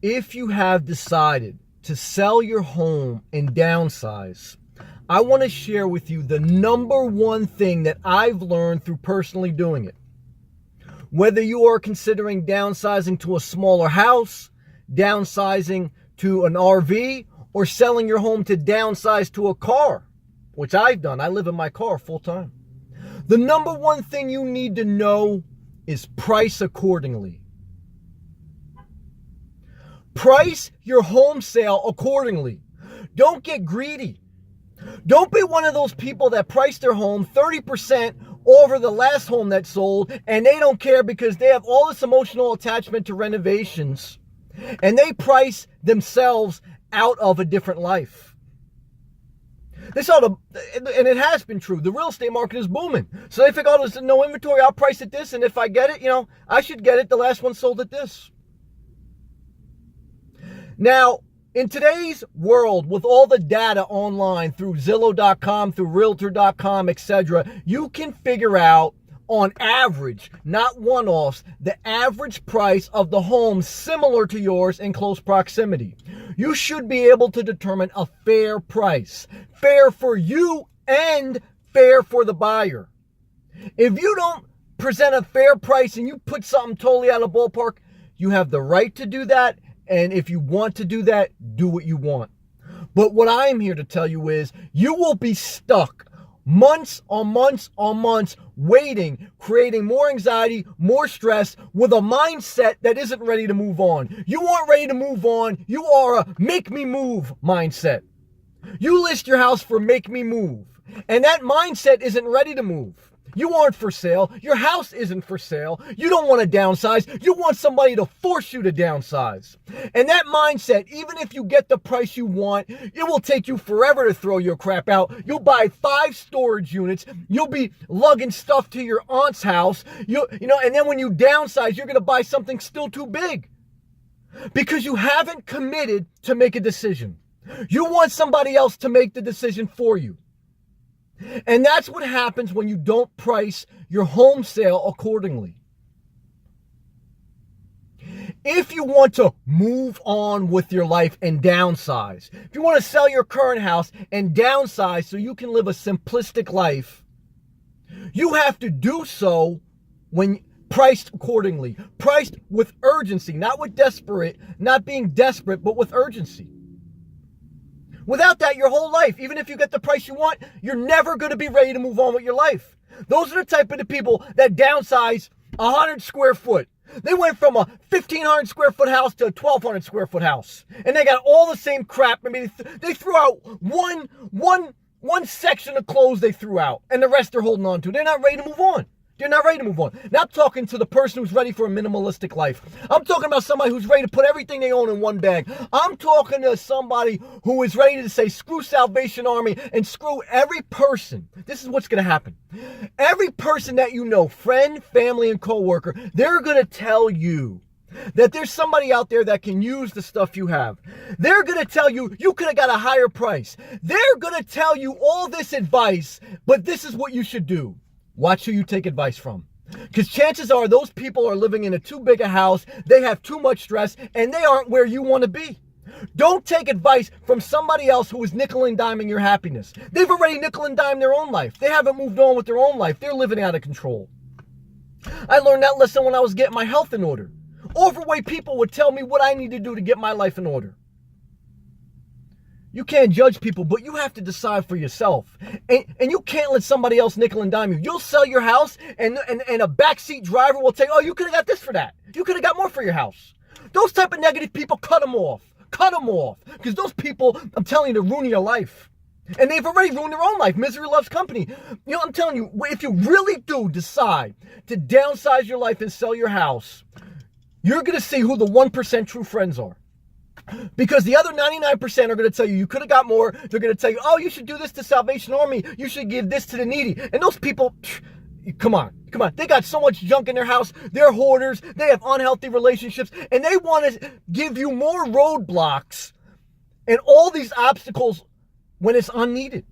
If you have decided to sell your home and downsize, I want to share with you the number one thing that I've learned through personally doing it. Whether you are considering downsizing to a smaller house, downsizing to an RV, or selling your home to downsize to a car, which I've done. I live in my car full time. The number one thing you need to know is price accordingly. Price your home sale accordingly. Don't get greedy. Don't be one of those people that price their home 30% over the last home that sold, and they don't care because they have all this emotional attachment to renovations, and they price themselves out of a different life. And it has been true. The real estate market is booming. So they think, oh, there's no inventory, I'll price it this, and if I get it, I should get it. The last one sold at this. Now, in today's world, with all the data online through Zillow.com, through Realtor.com, etc., you can figure out, on average, not one-offs, the average price of the home similar to yours in close proximity. You should be able to determine a fair price. Fair for you and fair for the buyer. If you don't present a fair price and you put something totally out of ballpark, you have the right to do that. And if you want to do that, do what you want. But what I am here to tell you is you will be stuck months on months on months waiting, creating more anxiety, more stress with a mindset that isn't ready to move on. You aren't ready to move on. You are a make me move mindset. You list your house for make me move. And that mindset isn't ready to move. You aren't for sale. Your house isn't for sale. You don't want to downsize. You want somebody to force you to downsize. And that mindset, even if you get the price you want, it will take you forever to throw your crap out. You'll buy 5 storage units. You'll be lugging stuff to your aunt's house. And then when you downsize, you're going to buy something still too big because you haven't committed to make a decision. You want somebody else to make the decision for you. And that's what happens when you don't price your home sale accordingly. If you want to move on with your life and downsize, if you want to sell your current house and downsize so you can live a simplistic life, you have to do so when priced accordingly, priced with urgency, not being desperate, but with urgency. Without that, your whole life, even if you get the price you want, you're never going to be ready to move on with your life. Those are the type of people that downsize 100 square foot. They went from a 1,500 square foot house to a 1,200 square foot house. And they got all the same crap. I mean, they threw out one section of clothes they threw out, and the rest they're holding on to. They're not ready to move on. They're not ready to move on. Not talking to the person who's ready for a minimalistic life. I'm talking about somebody who's ready to put everything they own in one bag. I'm talking to somebody who is ready to say, screw Salvation Army and screw every person. This is what's going to happen. Every person that you know, friend, family, and coworker, they're going to tell you that there's somebody out there that can use the stuff you have. They're going to tell you you could have got a higher price. They're going to tell you all this advice, but this is what you should do. Watch who you take advice from. Because chances are those people are living in a too big a house, they have too much stress, and they aren't where you want to be. Don't take advice from somebody else who is nickel and diming your happiness. They've already nickel and dimed their own life. They haven't moved on with their own life. They're living out of control. I learned that lesson when I was getting my health in order. Overweight people would tell me what I need to do to get my life in order. You can't judge people, but you have to decide for yourself. And you can't let somebody else nickel and dime you. You'll sell your house and a backseat driver will tell you, oh, you could have got this for that. You could have got more for your house. Those type of negative people, cut them off. Cut them off. Because those people, I'm telling you, to ruin your life. And they've already ruined their own life. Misery loves company. I'm telling you, if you really do decide to downsize your life and sell your house, you're going to see who the 1% true friends are. Because the other 99% are going to tell you could have got more. They're going to tell you, oh, you should do this to Salvation Army. You should give this to the needy. And those people, come on. They got so much junk in their house. They're hoarders. They have unhealthy relationships. And they want to give you more roadblocks and all these obstacles when it's unneeded.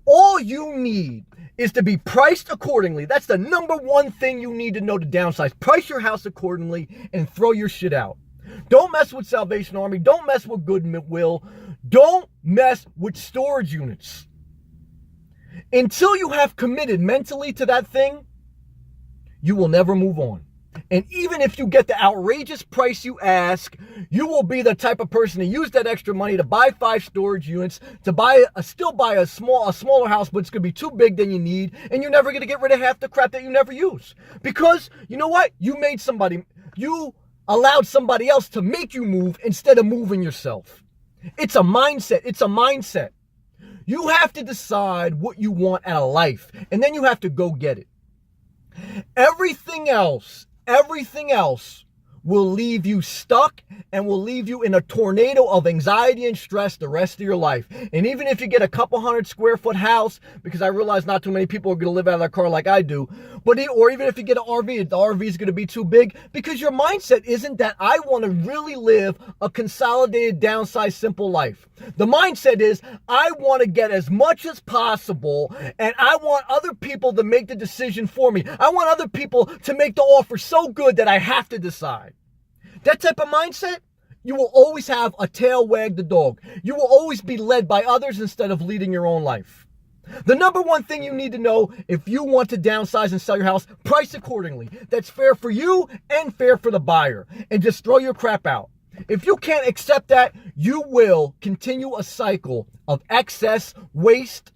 All you need is to be priced accordingly. That's the number one thing you need to know to downsize. Price your house accordingly and throw your shit out. Don't mess with Salvation Army. Don't mess with Goodwill. Don't mess with storage units. Until you have committed mentally to that thing, you will never move on. And even if you get the outrageous price you ask, you will be the type of person to use that extra money to buy 5 storage units, to still buy a smaller house, but it's going to be too big than you need, and you're never going to get rid of half the crap that you never use. Because, you know what? You allowed somebody else to make you move instead of moving yourself. It's a mindset. You have to decide what you want out of life, and then you have to go get it. Everything else will leave you stuck and will leave you in a tornado of anxiety and stress the rest of your life. And even if you get a couple 100 square foot house, because I realize not too many people are going to live out of their car like I do, or even if you get an RV, the RV is going to be too big, because your mindset isn't that I want to really live a consolidated, downsized, simple life. The mindset is I want to get as much as possible, and I want other people to make the decision for me. I want other people to make the offer so good that I have to decide. That type of mindset, you will always have a tail wag the dog. You will always be led by others instead of leading your own life. The number one thing you need to know if you want to downsize and sell your house, price accordingly. That's fair for you and fair for the buyer. And just throw your crap out. If you can't accept that, you will continue a cycle of excess, waste,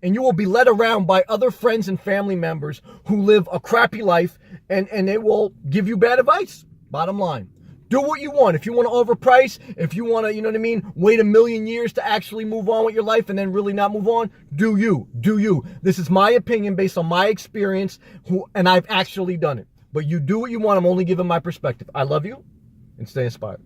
and you will be led around by other friends and family members who live a crappy life, and they will give you bad advice. Bottom line. Do what you want. If you want to overprice, if you want to, wait a million years to actually move on with your life and then really not move on, do you. This is my opinion based on my experience, and I've actually done it. But you do what you want. I'm only giving my perspective. I love you, and stay inspired.